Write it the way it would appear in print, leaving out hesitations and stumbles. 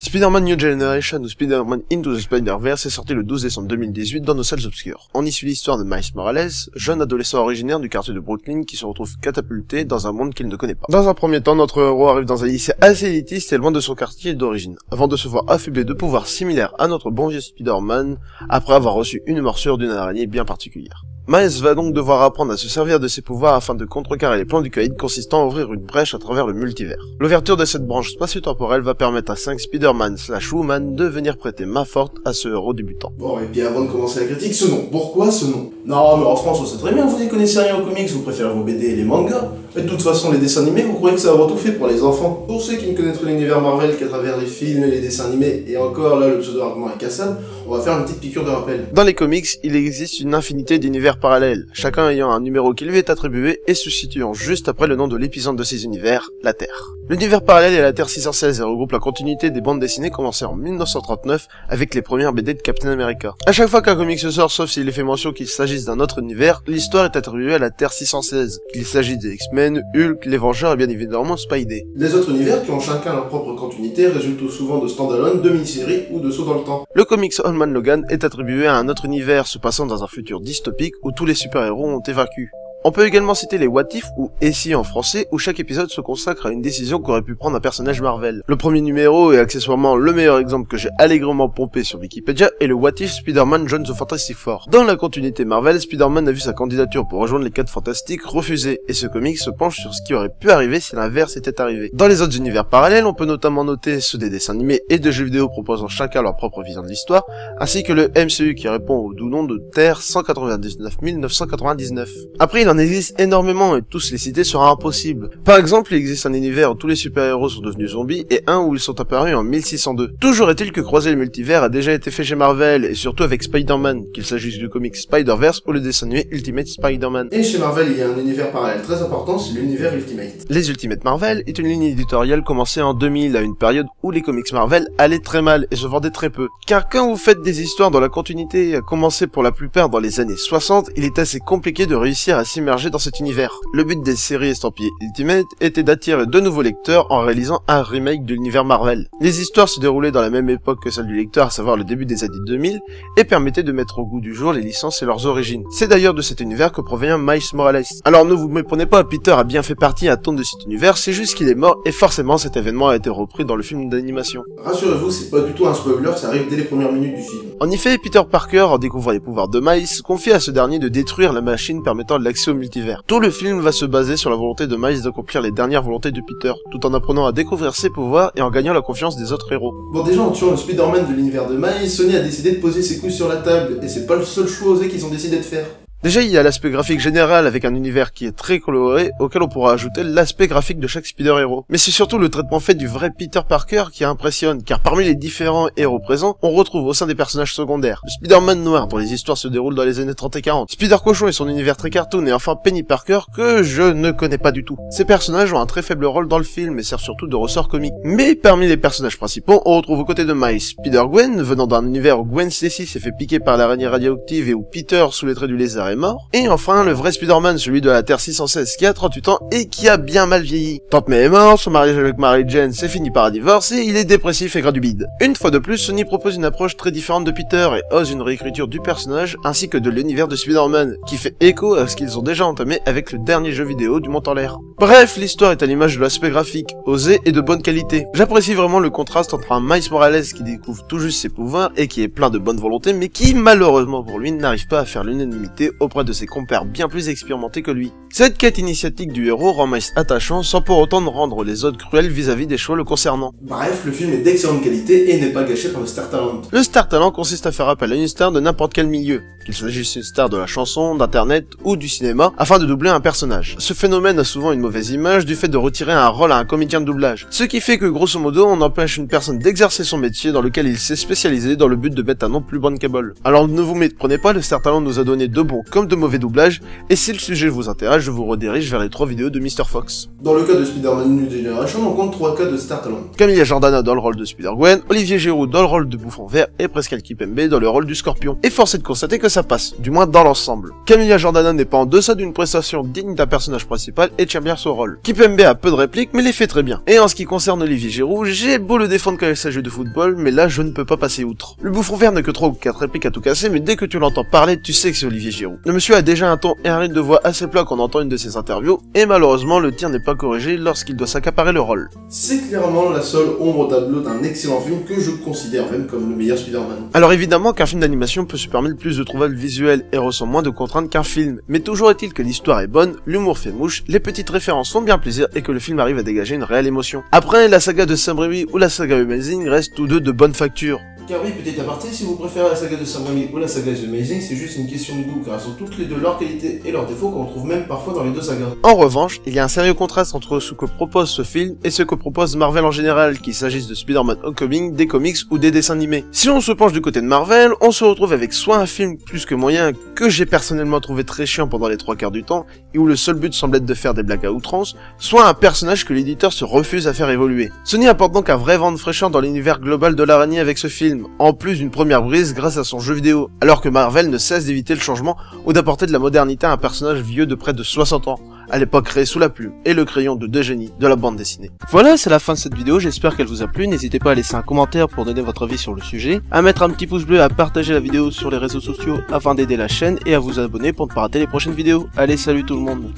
Spider-Man New Generation ou Spider-Man Into the Spider-Verse est sorti le 12 décembre 2018 dans nos salles obscures. On y suit l'histoire de Miles Morales, jeune adolescent originaire du quartier de Brooklyn qui se retrouve catapulté dans un monde qu'il ne connaît pas. Dans un premier temps, notre héros arrive dans un lycée assez élitiste et loin de son quartier d'origine, avant de se voir affublé de pouvoirs similaires à notre bon vieux Spider-Man, après avoir reçu une morsure d'une araignée bien particulière. Miles va donc devoir apprendre à se servir de ses pouvoirs afin de contrecarrer les plans du caïd consistant à ouvrir une brèche à travers le multivers. L'ouverture de cette branche spatio-temporelle va permettre à 5 Spider-Man/Woman de venir prêter main forte à ce héros débutant. Bon, et puis avant de commencer la critique, ce nom. Pourquoi ce nom? Non, mais en France, on sait très bien que vous n'y connaissez rien aux comics, vous préférez vos BD et les mangas. Mais de toute façon, les dessins animés, vous croyez que ça va tout fait pour les enfants. Pour ceux qui ne connaîtraient l'univers Marvel qu'à travers les films et les dessins animés, et encore là, le pseudo-argument est cassable, on va faire une petite piqûre de rappel. Dans les comics, il existe une infinité d'univers parallèles, chacun ayant un numéro qui lui est attribué et se situant juste après le nom de l'épicentre de ces univers, la Terre. L'univers parallèle est la Terre 616 et regroupe la continuité des bandes dessinées commencées en 1939 avec les premières BD de Captain America. À chaque fois qu'un comic se sort, sauf s'il est fait mention qu'il s'agisse d'un autre univers, l'histoire est attribuée à la Terre 616, qu'il s'agisse des X-Men, Hulk, les Vengeurs et bien évidemment Spidey. Les autres univers, qui ont chacun leur propre continuité, résultent tout souvent de stand-alone, de mini-séries ou de sauts dans le temps. Le comics Old Man Logan est attribué à un autre univers se passant dans un futur dystopique où tous les super-héros ont évacué. On peut également citer les What If ou Et si en français où chaque épisode se consacre à une décision qu'aurait pu prendre un personnage Marvel. Le premier numéro et accessoirement le meilleur exemple que j'ai allègrement pompé sur Wikipédia est le What If Spider-Man Joins the Fantastic Four. Dans la continuité Marvel, Spider-Man a vu sa candidature pour rejoindre les 4 Fantastiques refusée et ce comic se penche sur ce qui aurait pu arriver si l'inverse était arrivé. Dans les autres univers parallèles, on peut notamment noter ceux des dessins animés et de jeux vidéo proposant chacun leur propre vision de l'histoire, ainsi que le MCU qui répond au doux nom de Terre 199 999. Après, il en existe énormément et tous les citer sera impossible. Par exemple, il existe un univers où tous les super-héros sont devenus zombies et un où ils sont apparus en 1602. Toujours est-il que croiser les multivers a déjà été fait chez Marvel et surtout avec Spider-Man, qu'il s'agisse du comic Spider-Verse ou le dessin animé Ultimate Spider-Man. Et chez Marvel, il y a un univers parallèle très important, c'est l'univers Ultimate. Les Ultimate Marvel est une ligne éditoriale commencée en 2000 à une période où les comics Marvel allaient très mal et se vendaient très peu. Car quand vous faites des histoires dont la continuité a commencé pour la plupart dans les années 60, il est assez compliqué de réussir à s'immerger dans cet univers. Le but des séries estampillées Ultimate était d'attirer de nouveaux lecteurs en réalisant un remake de l'univers Marvel. Les histoires se déroulaient dans la même époque que celle du lecteur, à savoir le début des années 2000, et permettaient de mettre au goût du jour les licences et leurs origines. C'est d'ailleurs de cet univers que provient Miles Morales. Alors ne vous méprenez pas, Peter a bien fait partie à tonne de cet univers, c'est juste qu'il est mort et forcément cet événement a été repris dans le film d'animation. Rassurez-vous, c'est pas du tout un spoiler, ça arrive dès les premières minutes du film. En effet, Peter Parker, en découvrant les pouvoirs de Miles, confie à ce dernier de détruire la machine permettant l'accès au multivers. Tout le film va se baser sur la volonté de Miles d'accomplir les dernières volontés de Peter, tout en apprenant à découvrir ses pouvoirs et en gagnant la confiance des autres héros. Bon, déjà en tuant le Spider-Man de l'univers de Miles, Sony a décidé de poser ses couilles sur la table, et c'est pas le seul choix osé qu'ils ont décidé de faire. Déjà, il y a l'aspect graphique général avec un univers qui est très coloré, auquel on pourra ajouter l'aspect graphique de chaque Spider-Héros. Mais c'est surtout le traitement fait du vrai Peter Parker qui impressionne, car parmi les différents héros présents, on retrouve au sein des personnages secondaires le Spider-Man noir dont les histoires se déroulent dans les années 30 et 40, Spider-Cochon et son univers très cartoon, et enfin Penny Parker que je ne connais pas du tout. Ces personnages ont un très faible rôle dans le film et servent surtout de ressort comique. Mais parmi les personnages principaux, on retrouve aux côtés de Miles Spider-Gwen, venant d'un univers où Gwen Stacy s'est fait piquer par l'araignée radioactive et où Peter, sous les traits du lézard, est mort. Et enfin, le vrai Spider-Man, celui de la Terre 616 qui a 38 ans et qui a bien mal vieilli. Tante May est morte, son mariage avec Mary Jane s'est fini par un divorce et il est dépressif et gras du bide. Une fois de plus, Sony propose une approche très différente de Peter et ose une réécriture du personnage ainsi que de l'univers de Spider-Man, qui fait écho à ce qu'ils ont déjà entamé avec le dernier jeu vidéo du monde en l'air. Bref, l'histoire est à l'image de l'aspect graphique, osé et de bonne qualité. J'apprécie vraiment le contraste entre un Miles Morales qui découvre tout juste ses pouvoirs et qui est plein de bonne volonté mais qui, malheureusement pour lui, n'arrive pas à faire l'unanimité auprès de ses compères bien plus expérimenté que lui. Cette quête initiatique du héros rend Miles attachant sans pour autant rendre les autres cruels vis-à-vis des choix le concernant. Bref, le film est d'excellente qualité et n'est pas gâché par le Star Talent. Le Star Talent consiste à faire appel à une star de n'importe quel milieu, qu'il s'agisse d'une star de la chanson, d'internet ou du cinéma, afin de doubler un personnage. Ce phénomène a souvent une mauvaise image du fait de retirer un rôle à un comédien de doublage, ce qui fait que grosso modo on empêche une personne d'exercer son métier dans lequel il s'est spécialisé dans le but de mettre un nom plus bankable. Alors ne vous méprenez pas, le Star Talent nous a donné de bons comme de mauvais doublages, et si le sujet vous intéresse, je vous redirige vers les 3 vidéos de Mr. Fox. Dans le cas de Spider-Man New Generation, on compte 3 cas de Star Talent. Camilla Jordana dans le rôle de Spider-Gwen, Olivier Giroud dans le rôle de Bouffon Vert et Pascal Kipembe dans le rôle du Scorpion. Et force est de constater que ça passe, du moins dans l'ensemble. Camilla Jordana n'est pas en deçà d'une prestation digne d'un personnage principal et tient bien son rôle. Kipembe a peu de répliques mais les fait très bien. Et en ce qui concerne Olivier Giroud, j'ai beau le défendre quand il s'agit de football, mais là je ne peux pas passer outre. Le Bouffon Vert n'a que 3 ou 4 répliques à tout casser, mais dès que tu l'entends parler, tu sais que c'est Olivier Giroud. Le monsieur a déjà un ton et un rythme de voix assez plat quand on entend une de ses interviews, et malheureusement le tir n'est pas corrigé lorsqu'il doit s'accaparer le rôle. C'est clairement la seule ombre au tableau d'un excellent film que je considère même comme le meilleur Spider-Man. Alors évidemment qu'un film d'animation peut se permettre plus de trouvailles visuelles et ressent moins de contraintes qu'un film, mais toujours est-il que l'histoire est bonne, l'humour fait mouche, les petites références font bien plaisir et que le film arrive à dégager une réelle émotion. Après, la saga de Sam Raimi ou la saga Amazing restent tous deux de bonne facture. Car oui, petit aparté, si vous préférez la saga de Sam Raimi ou la saga The Amazing, c'est juste une question de goût, car elles sont toutes les deux leurs qualités et leurs défauts qu'on retrouve même parfois dans les deux sagas. En revanche, il y a un sérieux contraste entre ce que propose ce film et ce que propose Marvel en général, qu'il s'agisse de Spider-Man Homecoming, des comics ou des dessins animés. Si on se penche du côté de Marvel, on se retrouve avec soit un film plus que moyen, que j'ai personnellement trouvé très chiant pendant les 3/4 du temps, et où le seul but semble être de faire des blagues à outrance, soit un personnage que l'éditeur se refuse à faire évoluer. Sony apporte donc un vrai vent de fraîcheur dans l'univers global de l'araignée avec ce film, en plus d'une première brise grâce à son jeu vidéo, alors que Marvel ne cesse d'éviter le changement ou d'apporter de la modernité à un personnage vieux de près de 60 ans, à l'époque créé sous la plume et le crayon de deux génies de la bande dessinée. Voilà, c'est la fin de cette vidéo, j'espère qu'elle vous a plu, n'hésitez pas à laisser un commentaire pour donner votre avis sur le sujet, à mettre un petit pouce bleu, à partager la vidéo sur les réseaux sociaux afin d'aider la chaîne et à vous abonner pour ne pas rater les prochaines vidéos. Allez, salut tout le monde.